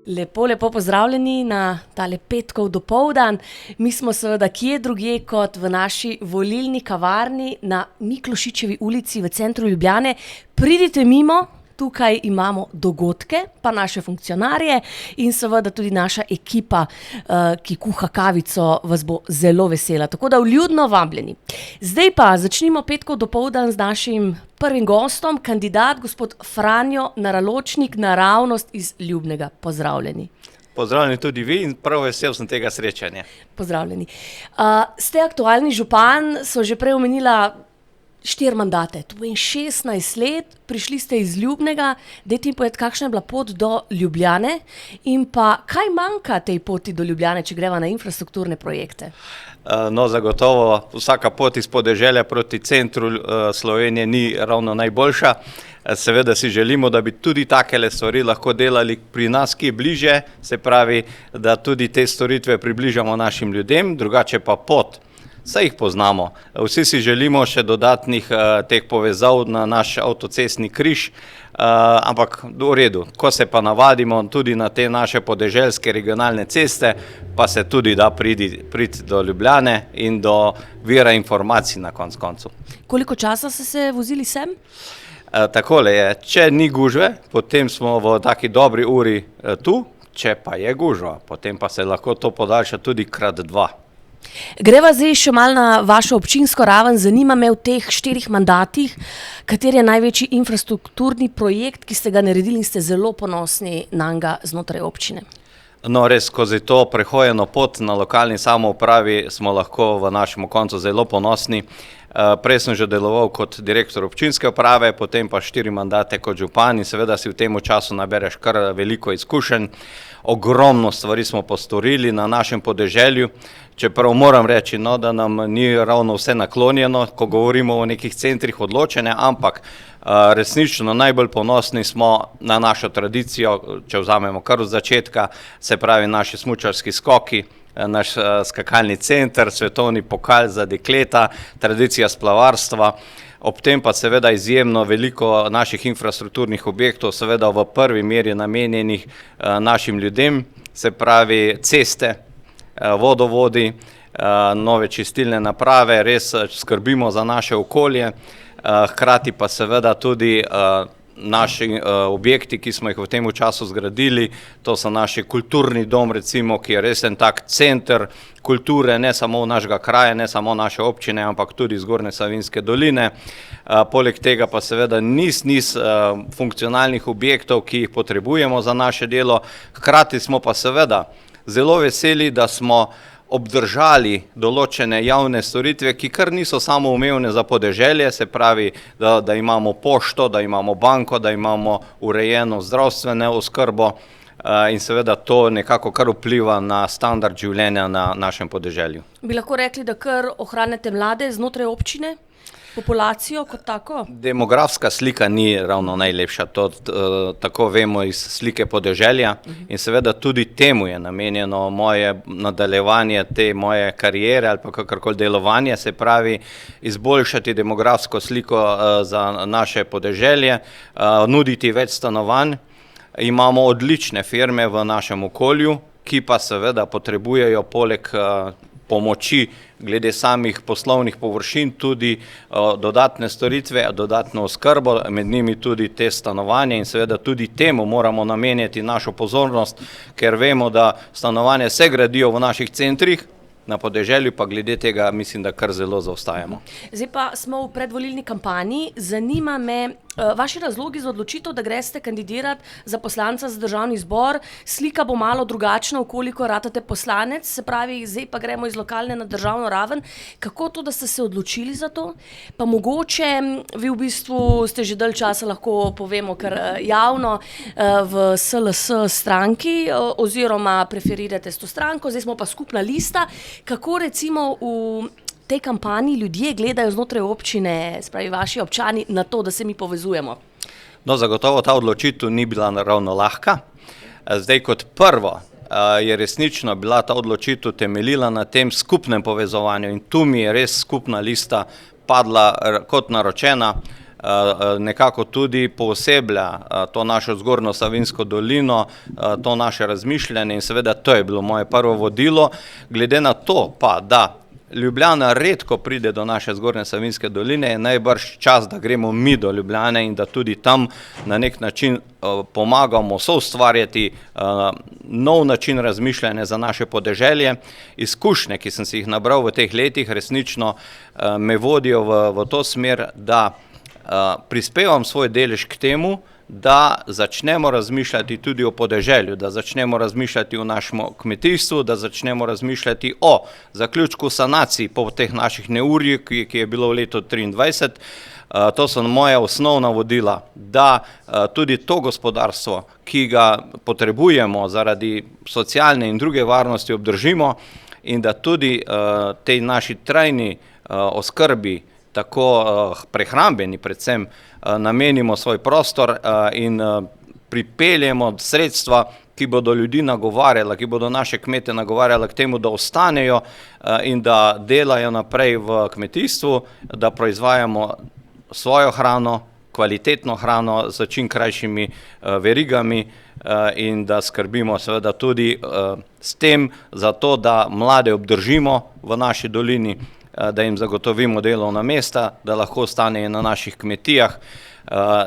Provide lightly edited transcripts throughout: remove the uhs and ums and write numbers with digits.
Lepo pozdravljeni na tale petkov dopoldan. Mi smo seveda kje drugje kot v naši volilni kavarni na Miklošičevi ulici v centru Ljubljane. Pridite mimo, tukaj imamo dogodke, pa naše funkcionarje in seveda tudi naša ekipa, ki kuha kavico, vas bo zelo vesela. Tako da vljudno vabljeni. Zdaj pa začnimo petkov dopoldan z našim prvim gostom, kandidat gospod Franjo Naraločnik, naravnost iz Ljubnega. Pozdravljeni. Pozdravljeni tudi vi in prav vesel sem tega srečanja. Pozdravljeni. Ste aktualni župan, so že prej omenila 4 mandate, to je 16 let, prišli ste iz Ljubnega, dajte mi povedati, kakšna je bila pot do Ljubljane in pa kaj manjka tej poti do Ljubljane, če greva na infrastrukturne projekte? No, zagotovo vsaka pot iz podeželja proti centru Slovenije ni ravno najboljša. Seveda si želimo, da bi tudi takele stvari lahko delali pri nas, ki je bliže, se pravi, da tudi te storitve približamo našim ljudem, drugače pa pot. Saj jih poznamo. Vsi si želimo še dodatnih teh povezav na naš avtocestni križ, ampak v redu, ko se pa navadimo tudi na te naše podeželske regionalne ceste, pa se tudi da priti do Ljubljane in do vira informacij na koncu. Koliko časa ste se vozili sem? Takole je, če ni gužve, potem smo v taki dobri uri tu, če pa je gužva, potem pa se lahko to podaljša tudi krat 2. Greva zdaj še malo na vašo občinsko raven. Zanima me v teh 4 mandatih, kateri je največji infrastrukturni projekt, ki ste ga naredili in ste zelo ponosni nanj znotraj občine? No, res, skozi to prehojeno pot na lokalni samoupravi smo lahko v našem koncu zelo ponosni. Prej sem že deloval kot direktor občinske uprave, potem pa 4 mandate kot župan in seveda si v tem času nabereš kar veliko izkušenj. Ogromno stvari smo postorili na našem podeželju, čeprav moram reči, no, da nam ni ravno vse naklonjeno, ko govorimo o nekih centrih odločanja, ampak resnično najbolj ponosni smo na našo tradicijo, če vzamemo kar od začetka, se pravi naši smučarski skoki, naš skakalni center, svetovni pokal za dekleta, tradicija splavarstva, ob tem pa seveda izjemno veliko naših infrastrukturnih objektov, seveda v prvi meri namenjenih našim ljudem, se pravi ceste, vodovodi, nove čistilne naprave, res skrbimo za naše okolje, hkrati pa seveda tudi naši objekti, ki smo jih v tem času zgradili, to so naši kulturni dom, recimo, ki je res en tak center kulture, ne samo našega kraja, ne samo naše občine, ampak tudi Zgornje Savinjske doline. Poleg tega pa seveda niz funkcionalnih objektov, ki jih potrebujemo za naše delo. Hkrati smo pa seveda zelo veseli, da smo obdržali določene javne storitve, ki kar niso samoumevne za podeželje, se pravi, da imamo pošto, da imamo banko, da imamo urejeno zdravstveno oskrbo in seveda to nekako kar vpliva na standard življenja na našem podeželju. Bi lahko rekli, da kar ohranjate mlade znotraj občine? Populacijo kot tako? Demografska slika ni ravno najlepša, to tako vemo iz slike podeželja in seveda tudi temu je namenjeno moje nadaljevanje te moje kariere ali pa kakorkoli delovanje, se pravi izboljšati demografsko sliko za naše podeželje, nuditi več stanovanj. Imamo odlične firme v našem okolju, ki pa seveda potrebujejo poleg pomoči glede samih poslovnih površin, tudi dodatne storitve, dodatno oskrbo, med njimi tudi te stanovanja in seveda tudi temu moramo namenjati našo pozornost, ker vemo, da stanovanja se gradijo v naših centrih, na podeželju pa glede tega mislim, da kar zelo zaostajamo. Zdaj pa smo v predvolilni kampanji, zanima me vaši razlogi za odločitev, da greste kandidirati za poslanca za državni zbor. Slika bo malo drugačna, ukoliko ratate poslanec, se pravi, zdaj pa gremo iz lokalne na državno raven. Kako to, da ste se odločili za to? Pa mogoče vi v bistvu ste že dalj časa, lahko povemo kar javno, v SLS stranki oziroma preferirate s to stranko, zdaj smo pa skupna lista. Kako recimo v tej kampanji ljudje gledajo znotraj občine, spravi vaši občani, na to, da se mi povezujemo? No, zagotovo ta odločitev ni bila ravno lahka. Zdaj kot prvo je resnično bila ta odločitev temeljila na tem skupnem povezovanju in tu mi je res skupna lista padla kot naročena. nekako tudi pooseblja to našo Zgornjo Savinjsko dolino, to naše razmišljanje in seveda to je bilo moje prvo vodilo. Glede na to pa, da Ljubljana redko pride do naše Zgornje Savinjske doline, je najbrž čas, da gremo mi do Ljubljane in da tudi tam na nek način pomagamo soustvarjati nov način razmišljanja za naše podeželje. Izkušnje, ki sem si jih nabral v teh letih, resnično me vodijo v to smer, da prispevam svoj delež k temu, da začnemo razmišljati tudi o podeželju, da začnemo razmišljati o našem kmetijstvu, da začnemo razmišljati o zaključku sanacij po teh naših neurjih, ki je bilo v letu 2023. To so moja osnovna vodila, da tudi to gospodarstvo, ki ga potrebujemo zaradi socialne in druge varnosti, obdržimo in da tudi tej naši trajni oskrbi, tako prehrambeni predvsem, namenimo svoj prostor in pripeljemo sredstva, ki bodo ljudi nagovarjala, ki bodo naše kmete nagovarjala k temu, da ostanejo in da delajo naprej v kmetijstvu, da proizvajamo svojo hrano, kvalitetno hrano z čim krajšimi verigami in da skrbimo seveda tudi s tem za to, da mlade obdržimo v naši dolini, da jim zagotovimo delovna mesta, da lahko ostanejo na naših kmetijah.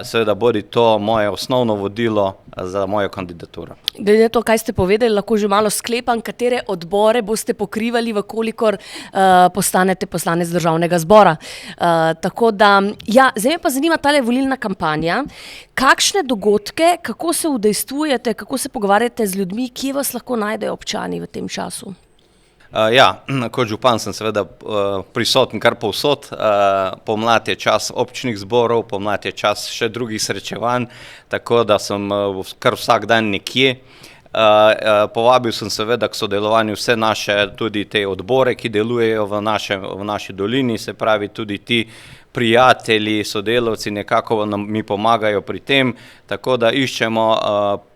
Seveda bodi to moje osnovno vodilo za mojo kandidaturo. Glede na to, kaj ste povedali, lahko že malo sklepam, katere odbore boste pokrivali, vkolikor postanete poslanec Državnega zbora. Tako da, ja, zdaj me pa zanima tale volilna kampanja. Kakšne dogodke, kako se udejstvujete, kako se pogovarjate z ljudmi, kje vas lahko najdejo občani v tem času? Ja, kot župan sem seveda prisoten kar povsod. Pomlad je čas občnih zborov, pomlad je čas še drugih srečevanj, tako da sem kar vsak dan nekje. Povabil sem seveda k sodelovanju vse naše tudi te odbore, ki delujejo v naši dolini, se pravi tudi ti prijatelji, sodelavci nekako mi pomagajo pri tem, tako da iščemo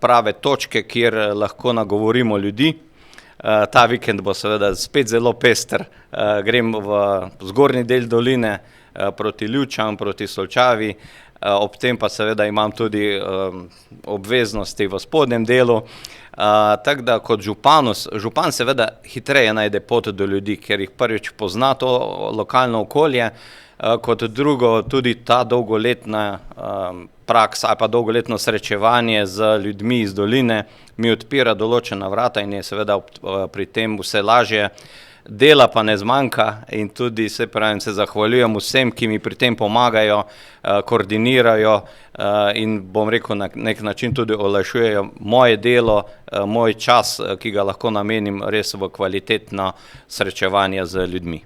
prave točke, kjer lahko nagovorimo ljudi. Ta vikend bo seveda spet zelo pester. Grem v zgornji del doline proti Ljubčam, proti Solčavi, ob tem pa seveda imam tudi obveznosti v spodnjem delu. Tako da kot župan seveda hitreje najde pot do ljudi, ker jih prvič pozna to lokalno okolje, kot drugo tudi ta dolgoletna praksa ali pa dolgoletno srečevanje z ljudmi iz doline mi odpira določena vrata in je seveda pri tem vse lažje. Dela pa ne zmanjka in tudi se zahvaljujem vsem, ki mi pri tem pomagajo, koordinirajo in bom rekel na nek način tudi olajšujejo moje delo, moj čas, ki ga lahko namenim res v kvalitetno srečevanje z ljudmi.